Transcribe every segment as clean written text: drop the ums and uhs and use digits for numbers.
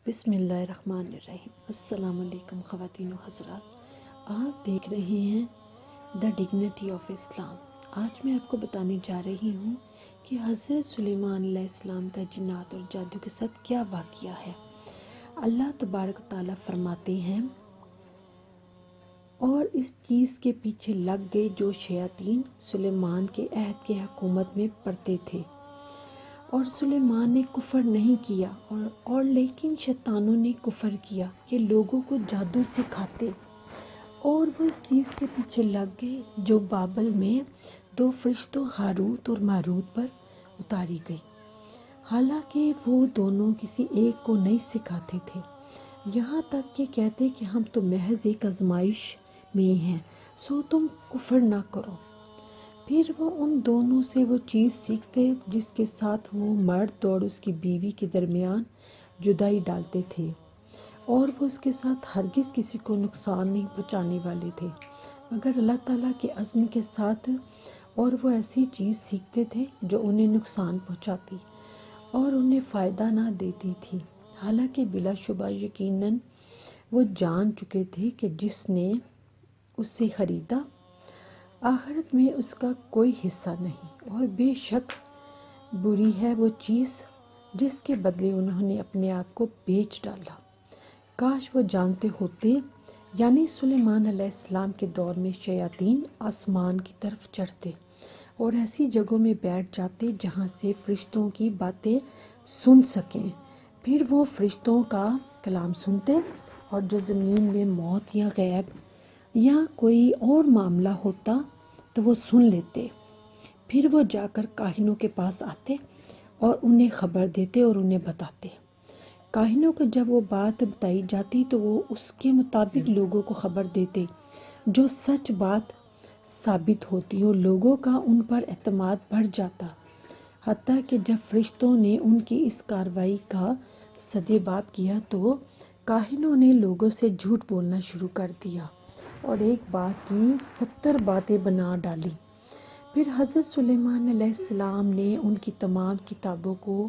بسم اللہ الرحمن الرحیم۔ السلام علیکم خواتین و حضرات، آپ دیکھ رہے ہیں دا ڈگنیٹی آف اسلام۔ آج میں آپ کو بتانے جا رہی ہوں کہ حضرت سلیمان علیہ السلام کا جنات اور جادو کے ساتھ کیا واقعہ ہے۔ اللہ تبارک و تعالیٰ فرماتے ہیں، اور اس چیز کے پیچھے لگ گئے جو شیاطین سلیمان کے عہد کے حکومت میں پڑتے تھے، اور سلیمان نے کفر نہیں کیا اور لیکن شیطانوں نے کفر کیا کہ لوگوں کو جادو سکھاتے، اور وہ اس چیز کے پیچھے لگ گئے جو بابل میں دو فرشتوں ہاروت اور ماروت پر اتاری گئی، حالانکہ وہ دونوں کسی ایک کو نہیں سکھاتے تھے، یہاں تک کہ کہتے کہ ہم تو محض ایک آزمائش میں ہیں، سو تم کفر نہ کرو۔ پھر وہ ان دونوں سے وہ چیز سیکھتے جس کے ساتھ وہ مرد اور اس کی بیوی کے درمیان جدائی ڈالتے تھے، اور وہ اس کے ساتھ ہرگز کسی کو نقصان نہیں پہنچانے والے تھے مگر اللہ تعالیٰ کے اذن کے ساتھ، اور وہ ایسی چیز سیکھتے تھے جو انہیں نقصان پہنچاتی اور انہیں فائدہ نہ دیتی تھی، حالانکہ بلا شبہ یقیناً وہ جان چکے تھے کہ جس نے اس سے خریدا آخرت میں اس کا کوئی حصہ نہیں، اور بے شک بری ہے وہ چیز جس کے بدلے انہوں نے اپنے آپ کو بیچ ڈالا۔ کاش وہ جانتے ہوتے، یعنی سلیمان علیہ السلام کے دور میں شیاطین آسمان کی طرف چڑھتے اور ایسی جگہوں میں بیٹھ جاتے جہاں سے فرشتوں کی باتیں سن سکیں، پھر وہ فرشتوں کا کلام سنتے، اور جو زمین میں موت یا غیب یا کوئی اور معاملہ ہوتا تو وہ سن لیتے، پھر وہ جا کر کاہنوں کے پاس آتے اور انہیں خبر دیتے اور انہیں بتاتے۔ کاہنوں کو جب وہ بات بتائی جاتی تو وہ اس کے مطابق لوگوں کو خبر دیتے جو سچ بات ثابت ہوتی، اور لوگوں کا ان پر اعتماد بڑھ جاتا، حتیٰ کہ جب فرشتوں نے ان کی اس کارروائی کا سدباب کیا تو کاہنوں نے لوگوں سے جھوٹ بولنا شروع کر دیا اور ایک بات کی 70 باتیں بنا ڈالی۔ پھر حضرت سلیمان علیہ السلام نے ان کی تمام کتابوں کو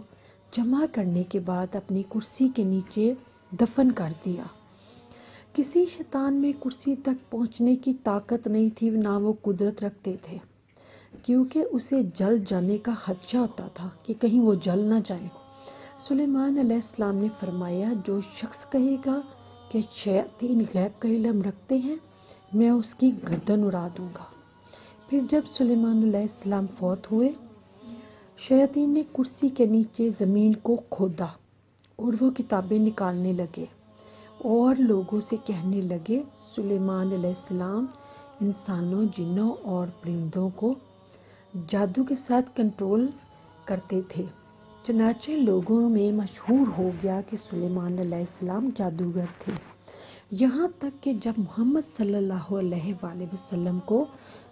جمع کرنے کے بعد اپنی کرسی کے نیچے دفن کر دیا۔ کسی شیطان میں کرسی تک پہنچنے کی طاقت نہیں تھی، نہ وہ قدرت رکھتے تھے، کیونکہ اسے جل جانے کا خدشہ ہوتا تھا کہ کہیں وہ جل نہ جائے۔ سلیمان علیہ السلام نے فرمایا، جو شخص کہے گا کہ شیاطین غیب کا علم رکھتے ہیں، میں اس کی گردن اڑا دوں گا۔ پھر جب سلیمان علیہ السلام فوت ہوئے، شیاطین نے کرسی کے نیچے زمین کو کھودا اور وہ کتابیں نکالنے لگے اور لوگوں سے کہنے لگے، سلیمان علیہ السلام انسانوں، جنوں اور پرندوں کو جادو کے ساتھ کنٹرول کرتے تھے۔ چنانچہ لوگوں میں مشہور ہو گیا کہ سلیمان علیہ السلام جادوگر تھے، یہاں تک کہ جب محمد صلی اللہ علیہ وآلہ وسلم کو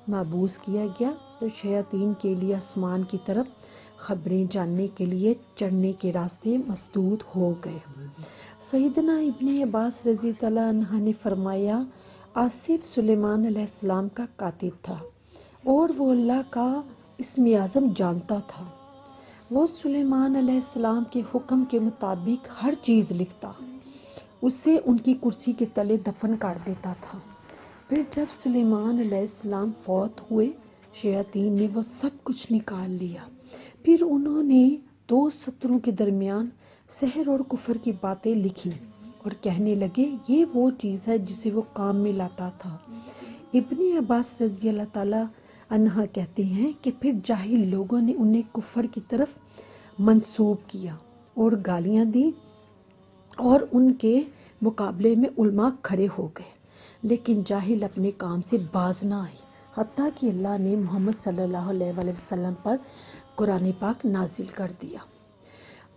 مبعوث کیا گیا تو شیاطین کے لیے آسمان کی طرف خبریں جاننے کے لیے چڑھنے کے راستے مسدود ہو گئے۔ سیدنا ابن عباس رضی اللہ عنہ نے فرمایا، آصف سلیمان علیہ السلام کا کاتب تھا اور وہ اللہ کا اسم اعظم جانتا تھا، وہ سلیمان علیہ السلام کے حکم کے مطابق ہر چیز لکھتا، اسے ان کی کرسی کے تلے دفن کر دیتا تھا۔ پھر جب سلیمان علیہ السلام فوت ہوئے، شیاطین نے وہ سب کچھ نکال لیا، پھر انہوں نے دو ستروں کے درمیان سحر اور کفر کی باتیں لکھی اور کہنے لگے، یہ وہ چیز ہے جسے وہ کام میں لاتا تھا۔ ابن عباس رضی اللہ تعالیٰ عنہ کہتے ہیں کہ پھر جاہل لوگوں نے انہیں کفر کی طرف منسوب کیا اور گالیاں دیں، اور ان کے مقابلے میں علماء کھڑے ہو گئے، لیکن جاہل اپنے کام سے باز نہ آئے، حتیٰ کہ اللہ نے محمد صلی اللہ علیہ وآلہ وسلم پر قرآن پاک نازل کر دیا۔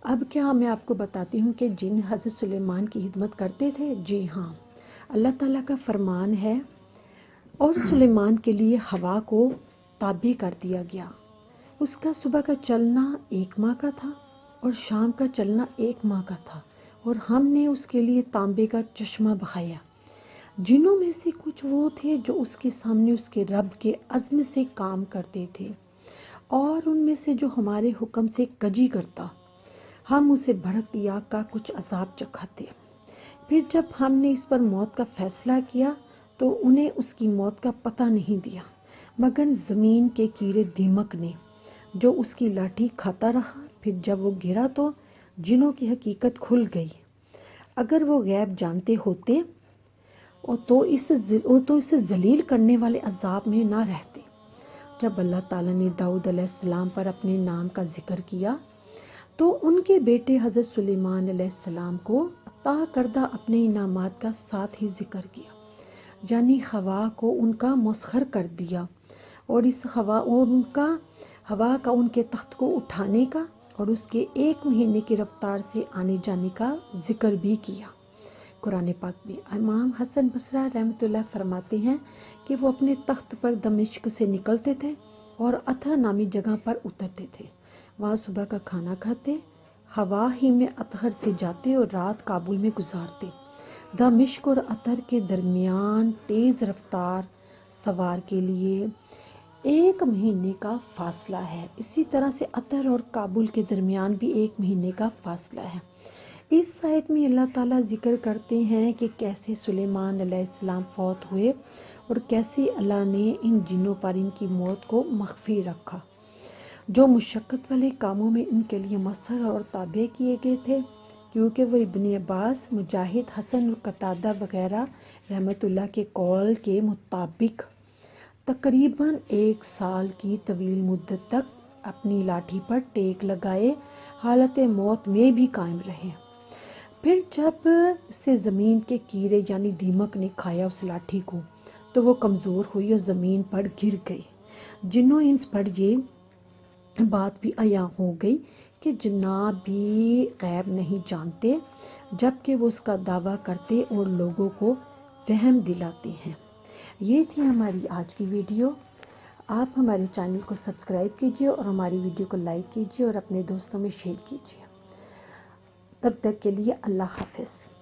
اب کیا میں آپ کو بتاتی ہوں کہ جن حضرت سلیمان کی خدمت کرتے تھے؟ جی ہاں، اللہ تعالیٰ کا فرمان ہے، اور سلیمان کے لیے ہوا کو تابع کر دیا گیا، اس کا صبح کا چلنا 1 ماہ کا تھا اور شام کا چلنا 1 ماہ کا تھا، اور ہم نے اس کے لیے تانبے کا چشمہ بہایا۔ جنوں میں سے کچھ وہ تھے جو اس کے سامنے اس کے رب کے اذن سے کام کرتے تھے، اور ان میں سے جو ہمارے حکم سے کجی کرتا، ہم اسے بھڑکتی آگ کا کچھ عذاب چکھاتے۔ پھر جب ہم نے اس پر موت کا فیصلہ کیا تو انہیں اس کی موت کا پتہ نہیں دیا، مگر زمین کے کیڑے دیمک نے، جو اس کی لاٹھی کھاتا رہا۔ پھر جب وہ گرا تو جنوں کی حقیقت کھل گئی۔ اگر وہ غیب جانتے ہوتے تو اسے ذلیل کرنے والے عذاب میں نہ رہتے۔ جب اللہ تعالیٰ نے داؤد علیہ السلام پر اپنے نام کا ذکر کیا تو ان کے بیٹے حضرت سلیمان علیہ السلام کو عطا کردہ اپنے انعامات کا ساتھ ہی ذکر کیا، یعنی ہوا کو ان کا مسخر کر دیا، اور اس ہوا کا ان کے تخت کو اٹھانے کا اور اس کے 1 مہینے کی رفتار سے آنے جانے کا ذکر بھی کیا۔ قرآن پاک میں امام حسن بصری رحمۃ اللہ فرماتے ہیں کہ وہ اپنے تخت پر دمشق سے نکلتے تھے اور اتھر نامی جگہ پر اترتے تھے، وہاں صبح کا کھانا کھاتے، ہوا ہی میں اتھر سے جاتے اور رات کابل میں گزارتے۔ دمشق اور اتھر کے درمیان تیز رفتار سوار کے لیے 1 مہینے کا فاصلہ ہے۔ اسی طرح سے اتھر اور کابل کے درمیان بھی 1 مہینے کا فاصلہ ہے۔ اس آیت میں اللہ تعالیٰ ذکر کرتے ہیں کہ کیسے سلیمان علیہ السلام فوت ہوئے اور کیسے اللہ نے ان جنوں پر ان کی موت کو مخفی رکھا، جو مشقت والے کاموں میں ان کے لیے مسخر اور تابع کیے گئے تھے، کیونکہ وہ ابن عباس، مجاہد، حسن قتادہ وغیرہ رحمۃ اللہ کے قول کے مطابق تقریباً 1 سال کی طویل مدت تک اپنی لاٹھی پر ٹیک لگائے حالت موت میں بھی قائم رہے۔ پھر جب اسے زمین کے کیڑے یعنی دیمک نے کھایا اس لاٹھی کو تو وہ کمزور ہوئی اور زمین پر گر گئی۔ جنوں انس پر یہ بات بھی عیاں ہو گئی کہ جنات بھی غیب نہیں جانتے، جبکہ وہ اس کا دعویٰ کرتے اور لوگوں کو وہم دلاتے ہیں۔ یہ تھی ہماری آج کی ویڈیو۔ آپ ہمارے چینل کو سبسکرائب کیجیے اور ہماری ویڈیو کو لائک کیجیے اور اپنے دوستوں میں شیئر کیجیے۔ تب تک کے لیے اللہ حافظ۔